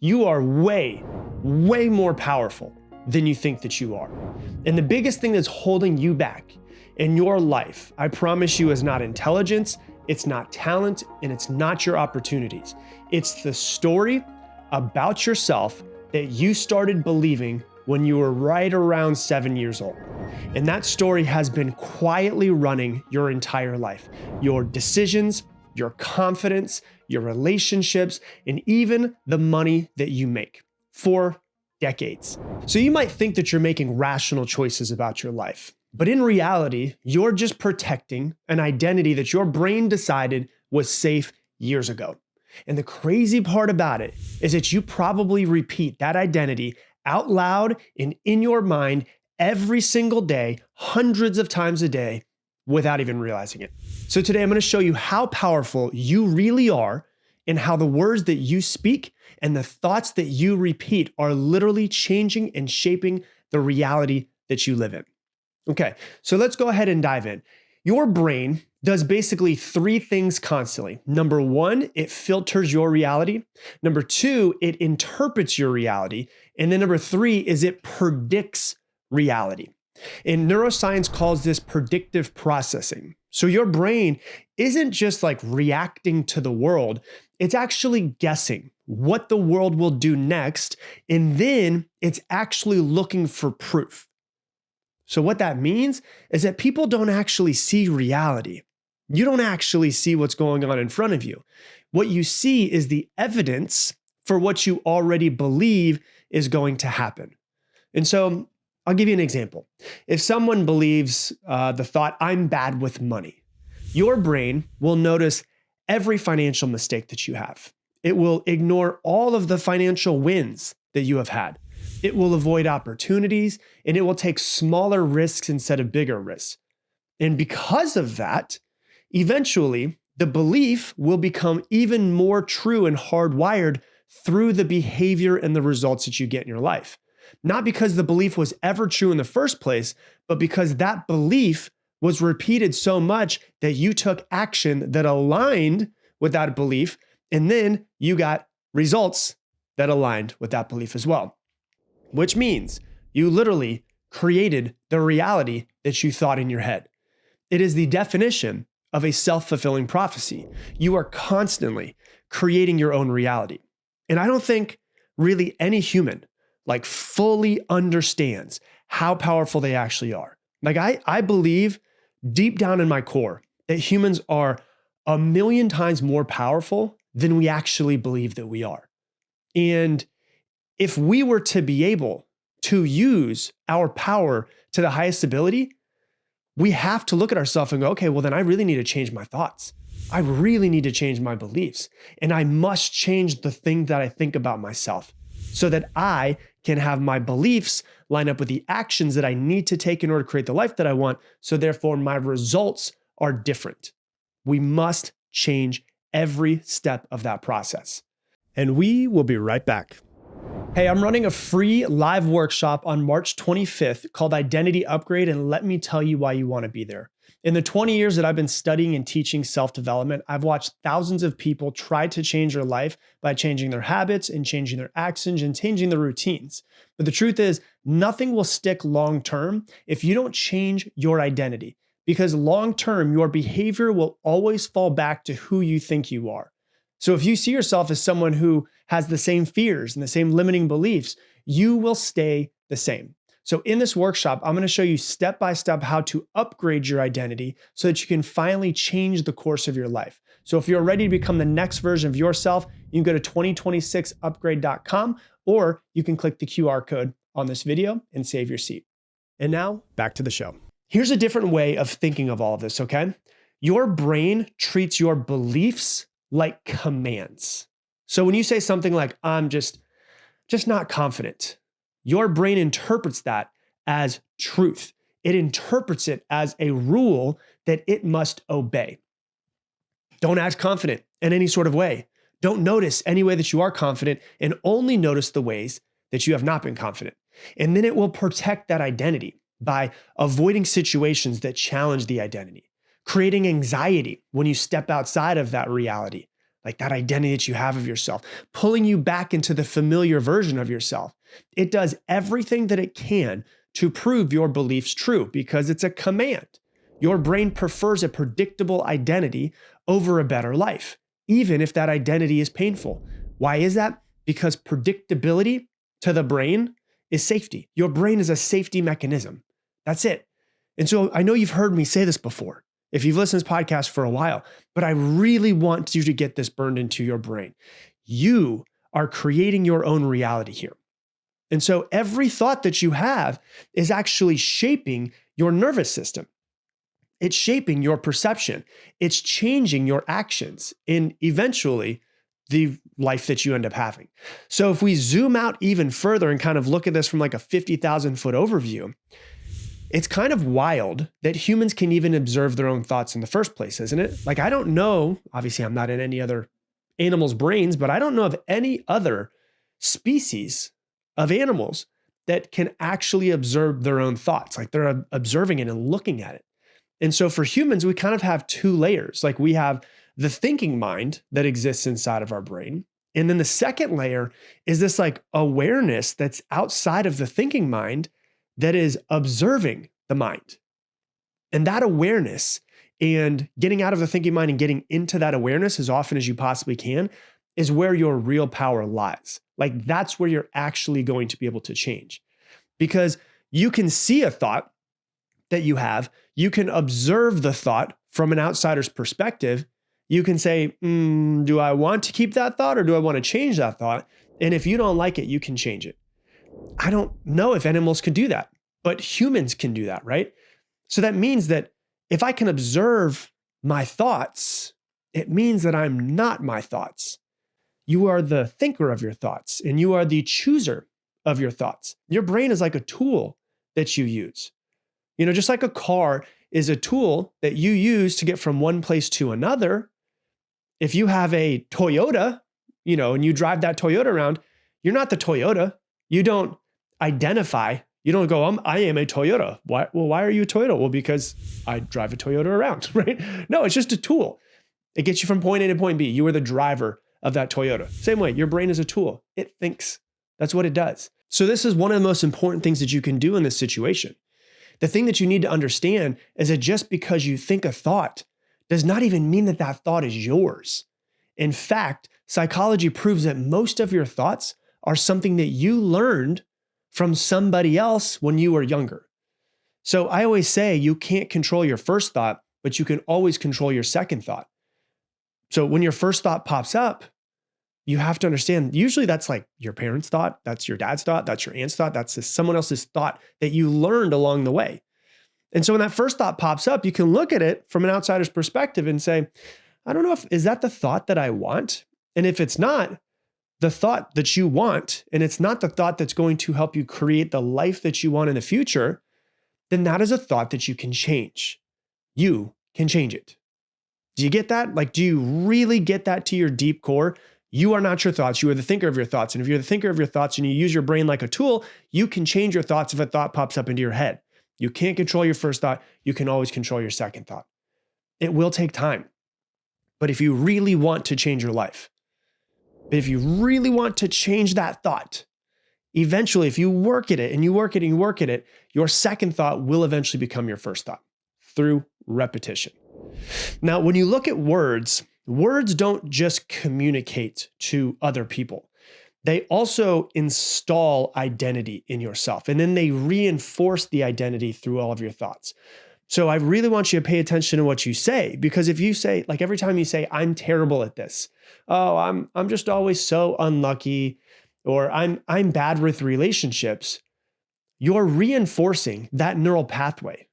You are way, way more powerful than you think that you are. And the biggest thing that's holding you back in your life, I promise you, is not intelligence, it's not talent, and it's not your opportunities. It's the story about yourself that you started believing when you were right around 7 years old. And that story has been quietly running your entire life. Your decisions, your confidence, your relationships, and even the money that you make for decades. So you might think that you're making rational choices about your life, but in reality, you're just protecting an identity that your brain decided was safe years ago. And the crazy part about it is that you probably repeat that identity out loud and in your mind every single day, hundreds of times a day, without even realizing it. So today I'm going to show you how powerful you really are and how the words that you speak and the thoughts that you repeat are literally changing and shaping the reality that you live in. Okay, so let's go ahead and dive in. Your brain does basically three things constantly. Number one, it filters your reality. Number two, it interprets your reality. And then number three is it predicts reality. And neuroscience calls this predictive processing. So your brain isn't just like reacting to the world, it's actually guessing what the world will do next, and then it's actually looking for proof. So what that means is that people don't actually see reality. You don't actually see what's going on in front of you. What you see is the evidence for what you already believe is going to happen. And so I'll give you an example. If someone believes the thought, I'm bad with money, your brain will notice every financial mistake that you have. It will ignore all of the financial wins that you have had. It will avoid opportunities, and it will take smaller risks instead of bigger risks. And because of that, eventually, the belief will become even more true and hardwired through the behavior and the results that you get in your life. Not because the belief was ever true in the first place, but because that belief was repeated so much that you took action that aligned with that belief, and then you got results that aligned with that belief as well. Which means you literally created the reality that you thought in your head. It is the definition of a self-fulfilling prophecy. You are constantly creating your own reality. And I don't think really any human like fully understands how powerful they actually are. Like I believe deep down in my core that humans are 1,000,000 times more powerful than we actually believe that we are. And if we were to be able to use our power to the highest ability, we have to look at ourselves and go, okay, well then I really need to change my thoughts. I really need to change my beliefs. And I must change the thing that I think about myself so that I can have my beliefs line up with the actions that I need to take in order to create the life that I want. So therefore my results are different. We must change every step of that process. And we will be right back. Hey, I'm running a free live workshop on March 25th called Identity Upgrade, and let me tell you why you want to be there. In the 20 years that I've been studying and teaching self-development, I've watched thousands of people try to change their life by changing their habits and changing their actions and changing their routines. But the truth is, nothing will stick long-term if you don't change your identity, because long-term, your behavior will always fall back to who you think you are. So if you see yourself as someone who has the same fears and the same limiting beliefs, you will stay the same. So in this workshop, I'm going to show you step-by-step how to upgrade your identity so that you can finally change the course of your life. So if you're ready to become the next version of yourself, you can go to 2026upgrade.com, or you can click the QR code on this video and save your seat. And now back to the show. Here's a different way of thinking of all of this, okay? Your brain treats your beliefs like commands. So when you say something like, I'm just not confident, your brain interprets that as truth. It interprets it as a rule that it must obey. Don't act confident in any sort of way. Don't notice any way that you are confident, and only notice the ways that you have not been confident. And then it will protect that identity by avoiding situations that challenge the identity, creating anxiety when you step outside of that reality, like that identity that you have of yourself, pulling you back into the familiar version of yourself. It does everything that it can to prove your beliefs true because it's a command. Your brain prefers a predictable identity over a better life, even if that identity is painful. Why is that? Because predictability to the brain is safety. Your brain is a safety mechanism. That's it. And so I know you've heard me say this before, if you've listened to this podcast for a while, but I really want you to get this burned into your brain. You are creating your own reality here. And so every thought that you have is actually shaping your nervous system. It's shaping your perception. It's changing your actions and eventually the life that you end up having. So if we zoom out even further and kind of look at this from like a 50,000 foot overview, it's kind of wild that humans can even observe their own thoughts in the first place, isn't it? Like, I don't know, obviously I'm not in any other animals' brains, but I don't know of any other species of animals that can actually observe their own thoughts. Like they're observing it and looking at it. And so for humans, we kind of have two layers. Like we have the thinking mind that exists inside of our brain. And then the second layer is this like awareness that's outside of the thinking mind that is observing the mind. And that awareness and getting out of the thinking mind and getting into that awareness as often as you possibly can is where your real power lies. Like that's where you're actually going to be able to change. Because you can see a thought that you have, you can observe the thought from an outsider's perspective. You can say, do I want to keep that thought or do I want to change that thought? And if you don't like it, you can change it. I don't know if animals can do that, but humans can do that, right? So that means that if I can observe my thoughts, it means that I'm not my thoughts. You are the thinker of your thoughts and you are the chooser of your thoughts. Your brain is like a tool that you use. You know, just like a car is a tool that you use to get from one place to another. If you have a Toyota, you know, and you drive that Toyota around, you're not the Toyota. You don't identify. You don't go, I am a Toyota. Why? Well, why are you a Toyota? Well, because I drive a Toyota around, right? No, it's just a tool. It gets you from point A to point B. You are the driver of that Toyota. Same way, your brain is a tool. It thinks. That's what it does. So this is one of the most important things that you can do in this situation. The thing that you need to understand is that just because you think a thought does not even mean that that thought is yours. In fact, psychology proves that most of your thoughts are something that you learned from somebody else when you were younger. So I always say you can't control your first thought, but you can always control your second thought. So when your first thought pops up, you have to understand, usually that's like your parents' thought, that's your dad's thought, that's your aunt's thought, that's someone else's thought that you learned along the way. And so when that first thought pops up, you can look at it from an outsider's perspective and say, I don't know is that the thought that I want? And if it's not the thought that you want, and it's not the thought that's going to help you create the life that you want in the future, then that is a thought that you can change. You can change it. Do you get that? Like, do you really get that to your deep core? You are not your thoughts. You are the thinker of your thoughts. And if you're the thinker of your thoughts and you use your brain like a tool, you can change your thoughts if a thought pops up into your head. You can't control your first thought. You can always control your second thought. It will take time. But if you really want to change your life, if you really want to change that thought, eventually, if you work at it and you work at it and you work at it, your second thought will eventually become your first thought through repetition. Now, when you look at words, words don't just communicate to other people. They also install identity in yourself, and then they reinforce the identity through all of your thoughts. So I really want you to pay attention to what you say, because if you say, like every time you say, I'm terrible at this, oh, I'm just always so unlucky, or I'm bad with relationships, you're reinforcing that neural pathway.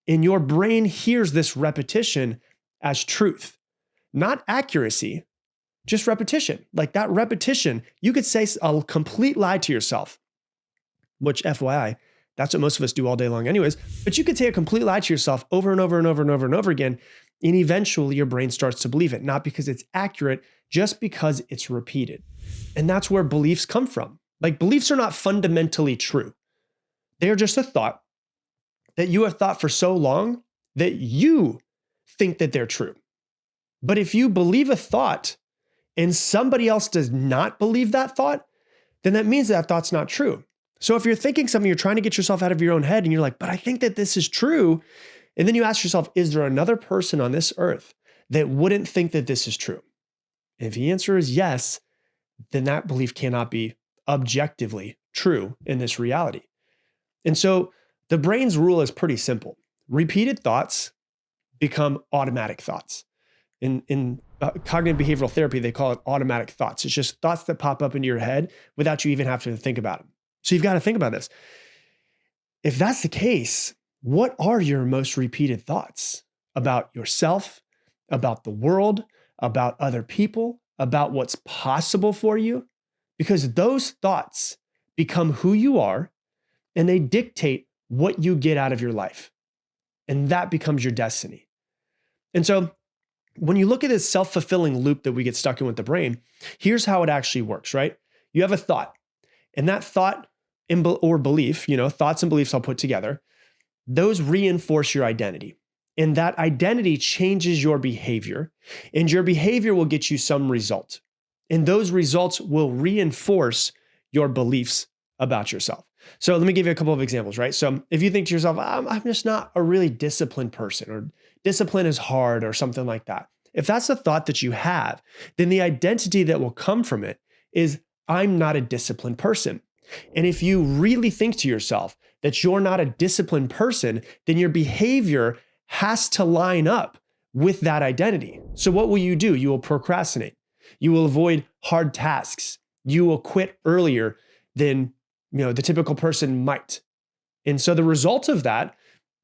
And your brain hears this repetition as truth, not accuracy, just repetition. Like that repetition, you could say a complete lie to yourself, which FYI, that's what most of us do all day long anyways, but you could say a complete lie to yourself over and over and over and over and over again, and eventually your brain starts to believe it, not because it's accurate, just because it's repeated. And that's where beliefs come from. Like beliefs are not fundamentally true. They are just a thought that you have thought for so long that you think that they're true. But if you believe a thought and somebody else does not believe that thought, then that means that thought's not true. So if you're thinking something, you're trying to get yourself out of your own head and you're like, but I think that this is true. And then you ask yourself, is there another person on this earth that wouldn't think that this is true? And if the answer is yes, then that belief cannot be objectively true in this reality. And so the brain's rule is pretty simple. Repeated thoughts become automatic thoughts. In cognitive behavioral therapy, they call it automatic thoughts. It's just thoughts that pop up into your head without you even having to think about them. So you've got to think about this. If that's the case, what are your most repeated thoughts about yourself, about the world, about other people, about what's possible for you? Because those thoughts become who you are and they dictate what you get out of your life. And that becomes your destiny. And so when you look at this self-fulfilling loop that we get stuck in with the brain, here's how it actually works, right? You have a thought, and that thought or belief, thoughts and beliefs all put together, those reinforce your identity. And that identity changes your behavior, and your behavior will get you some result. And those results will reinforce your beliefs about yourself. So let me give you a couple of examples, right? So if you think to yourself, I'm just not a really disciplined person, or discipline is hard, or something like that. If that's a thought that you have, then the identity that will come from it is, I'm not a disciplined person. And if you really think to yourself that you're not a disciplined person, then your behavior has to line up with that identity. So what will you do? You will procrastinate. You will avoid hard tasks. You will quit earlier than the typical person might. And so the result of that,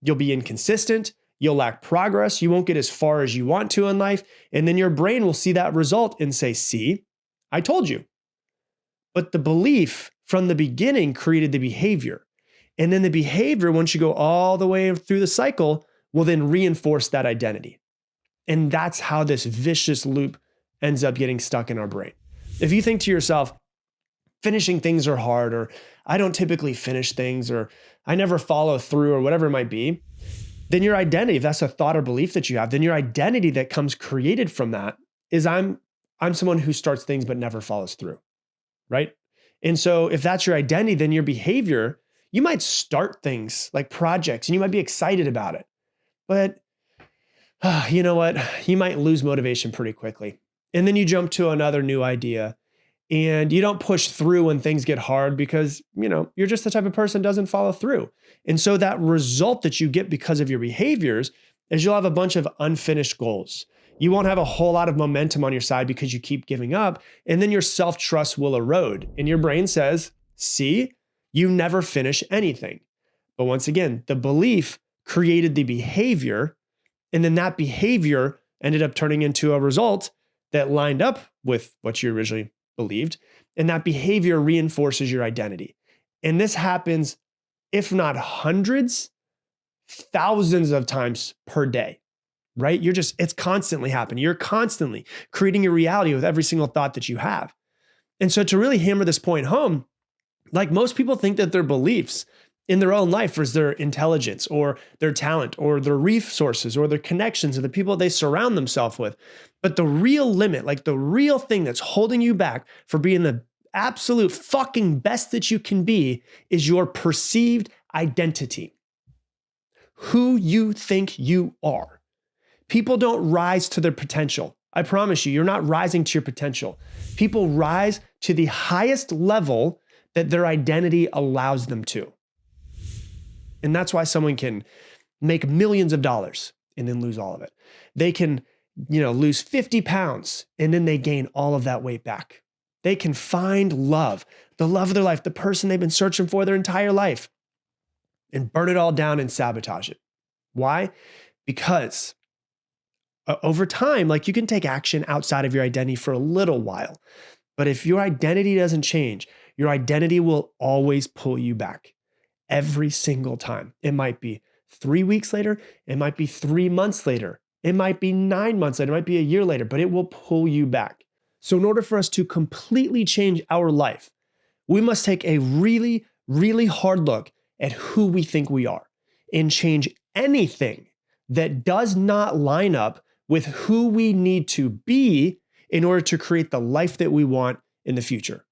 you'll be inconsistent, you'll lack progress, you won't get as far as you want to in life, and then your brain will see that result and say, see, I told you. But the belief from the beginning created the behavior. And then the behavior, once you go all the way through the cycle, will then reinforce that identity. And that's how this vicious loop ends up getting stuck in our brain. If you think to yourself, finishing things are hard, or I don't typically finish things, or I never follow through, or whatever it might be, then your identity, if that's a thought or belief that you have, then your identity that comes created from that is I'm someone who starts things but never follows through, right? And so if that's your identity, then your behavior, you might start things like projects and you might be excited about it, but you know what? You might lose motivation pretty quickly. And then you jump to another new idea and you don't push through when things get hard because, you're just the type of person that doesn't follow through. And so that result that you get because of your behaviors is you'll have a bunch of unfinished goals. You won't have a whole lot of momentum on your side because you keep giving up. And then your self-trust will erode. And your brain says, see, you never finish anything. But once again, the belief created the behavior. And then that behavior ended up turning into a result that lined up with what you originally believed. And that behavior reinforces your identity. And this happens, if not hundreds, thousands of times per day, right? It's constantly happening. You're constantly creating your reality with every single thought that you have. And so to really hammer this point home, like most people think that their beliefs in their own life is their intelligence or their talent or their resources or their connections or the people they surround themselves with. But the real limit, like the real thing that's holding you back for being the absolute fucking best that you can be, is your perceived identity. Who you think you are. People don't rise to their potential. I promise you, you're not rising to your potential. People rise to the highest level that their identity allows them to. And that's why someone can make millions of dollars and then lose all of it. They can, lose 50 pounds and then they gain all of that weight back. They can find love, the love of their life, the person they've been searching for their entire life, and burn it all down and sabotage it. Why? Because over time, you can take action outside of your identity for a little while. But if your identity doesn't change, your identity will always pull you back every single time. It might be 3 weeks later. It might be 3 months later. It might be 9 months later. It might be a year later, but it will pull you back. So in order for us to completely change our life, we must take a really, really hard look at who we think we are and change anything that does not line up with who we need to be in order to create the life that we want in the future.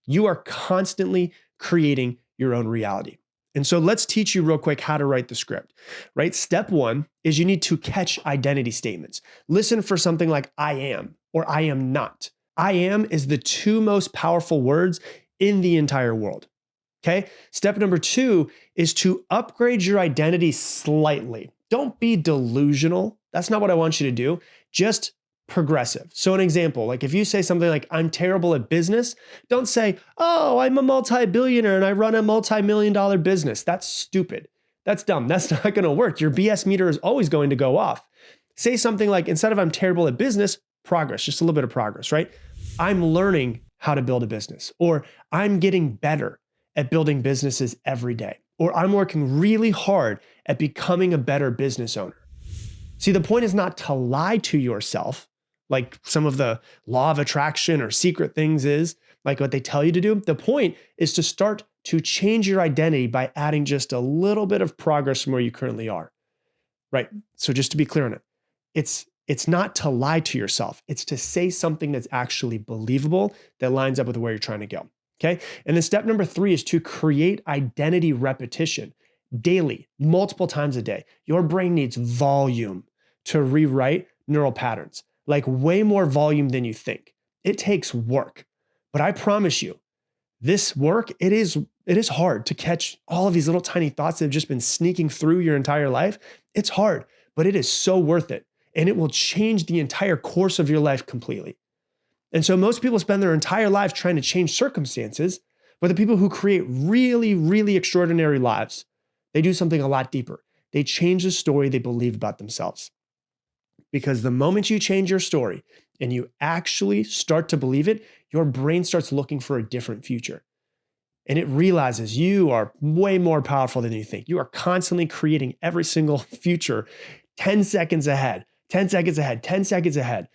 You are constantly creating your own reality. And so let's teach you real quick how to write the script, right? Step one is you need to catch identity statements. Listen for something like I am or I am not. I am is the two most powerful words in the entire world. Okay. Step number two is to upgrade your identity slightly. Don't be delusional. That's not what I want you to do. Just progressive. So an example, like if you say something like, I'm terrible at business, don't say, oh, I'm a multi-billionaire and I run a multi-million-dollar business. That's stupid. That's dumb. That's not going to work. Your BS meter is always going to go off. Say something like, instead of I'm terrible at business, progress, just a little bit of progress, right? I'm learning how to build a business, or I'm getting better at building businesses every day, or I'm working really hard at becoming a better business owner. See, the point is not to lie to yourself, like some of the law of attraction or secret things is, like what they tell you to do. The point is to start to change your identity by adding just a little bit of progress from where you currently are, right? So just to be clear on it, it's not to lie to yourself. It's to say something that's actually believable that lines up with where you're trying to go. Okay. And then step number three is to create identity repetition daily, multiple times a day. Your brain needs volume to rewrite neural patterns, like way more volume than you think. It takes work, but I promise you, this work, it is hard to catch all of these little tiny thoughts that have just been sneaking through your entire life. It's hard, but it is so worth it. And it will change the entire course of your life completely. And so most people spend their entire lives trying to change circumstances, but the people who create really, really extraordinary lives, they do something a lot deeper. They change the story they believe about themselves. Because the moment you change your story and you actually start to believe it, your brain starts looking for a different future. And it realizes you are way more powerful than you think. You are constantly creating every single future 10 seconds ahead, 10 seconds ahead, 10 seconds ahead.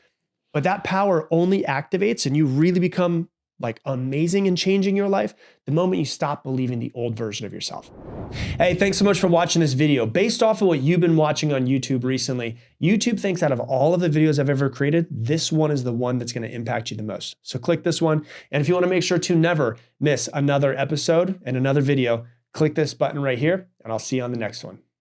But that power only activates and you really become like amazing in changing your life the moment you stop believing the old version of yourself. Hey, thanks so much for watching this video. Based off of what you've been watching on YouTube recently, YouTube thinks out of all of the videos I've ever created, this one is the one that's going to impact you the most. So click this one. And if you want to make sure to never miss another episode and another video, click this button right here, and I'll see you on the next one.